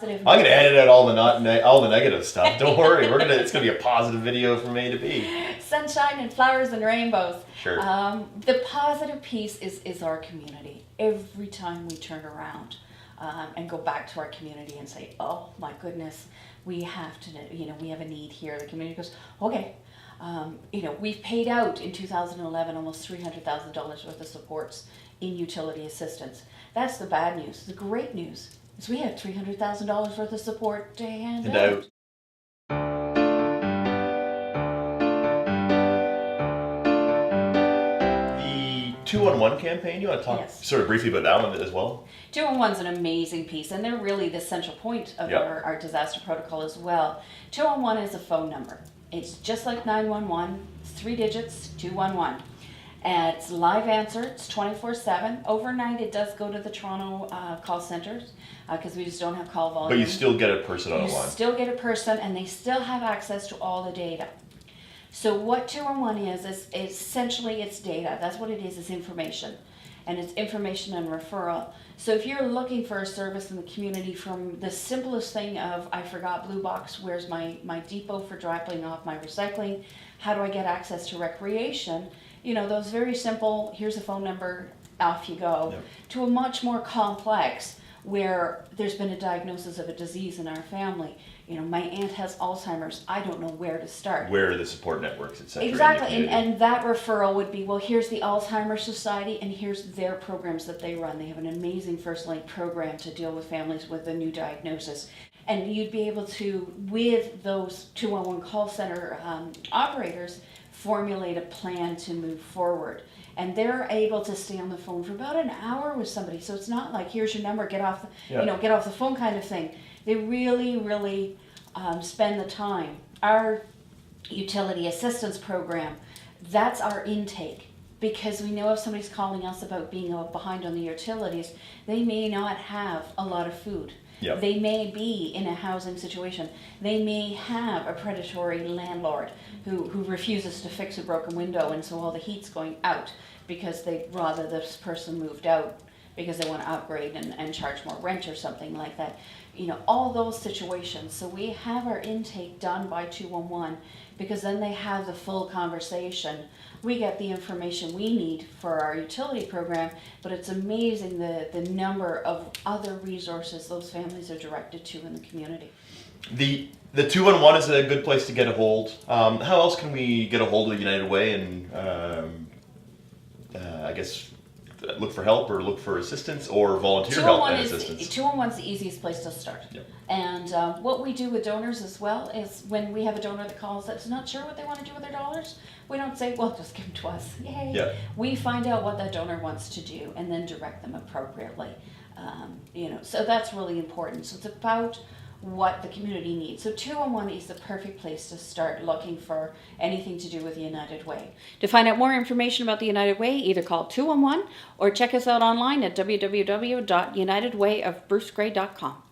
Positive I'm gonna news. edit out all the negative stuff. Don't worry, it's gonna be a positive video from A to B. Sunshine and flowers and rainbows. Sure. The positive piece is our community. Every time we turn around and go back to our community and say, oh my goodness, we have to, we have a need here. The community goes, okay. We've paid out in 2011 almost $300,000 worth of supports in utility assistance. That's the bad news. The great news is we have $300,000 worth of support to hand out. The 211 campaign, you want to talk sort of briefly about that one as well? 211 is an amazing piece, and they're really the central point of our disaster protocol as well. 211 is a phone number. It's just like 911, 3 digits, 211. And it's live answer, it's 24/7. Overnight it does go to the Toronto call centers because we just don't have call volume. But you still get a person on the line. You still get a person, and they still have access to all the data. So what 211 is essentially it's data. That's what it is information. And it's information and referral. So if you're looking for a service in the community, from the simplest thing of, I forgot Blue Box, where's my depot for dropping off my recycling, how do I get access to recreation, those very simple, here's a phone number, off you go, to a much more complex, where there's been a diagnosis of a disease in our family. My aunt has Alzheimer's. I don't know where to start. Where are the support networks, etc.? Exactly, and that referral would be, well, here's the Alzheimer's Society, and here's their programs that they run. They have an amazing First Link program to deal with families with a new diagnosis. And you'd be able to, with those 211 call center operators, formulate a plan to move forward. And they're able to stay on the phone for about an hour with somebody. So it's not like, here's your number, get off the phone kind of thing. They really, really spend the time. Our utility assistance program, that's our intake. Because we know if somebody's calling us about being behind on the utilities, they may not have a lot of food. Yep. They may be in a housing situation. They may have a predatory landlord who refuses to fix a broken window, and so all the heat's going out because they'd rather this person moved out because they want to upgrade and charge more rent or something like that. All those situations. So we have our intake done by 211 because then they have the full conversation. We get the information we need for our utility program, but it's amazing the number of other resources those families are directed to in the community. The 211 is a good place to get a hold. How else can we get a hold of United Way and I guess look for help or look for assistance or volunteer help and assistance? 211 is the easiest place to start. Yep. And what we do with donors as well is when we have a donor that calls that's not sure what they want to do with their dollars, we don't say, well, just give them to us. Yay. Yeah. We find out what that donor wants to do and then direct them appropriately. So that's really important. So it's about what the community needs. So 211 is the perfect place to start looking for anything to do with the United Way. To find out more information about the United Way, either call 211 or check us out online at www.unitedwayofbrucegray.com.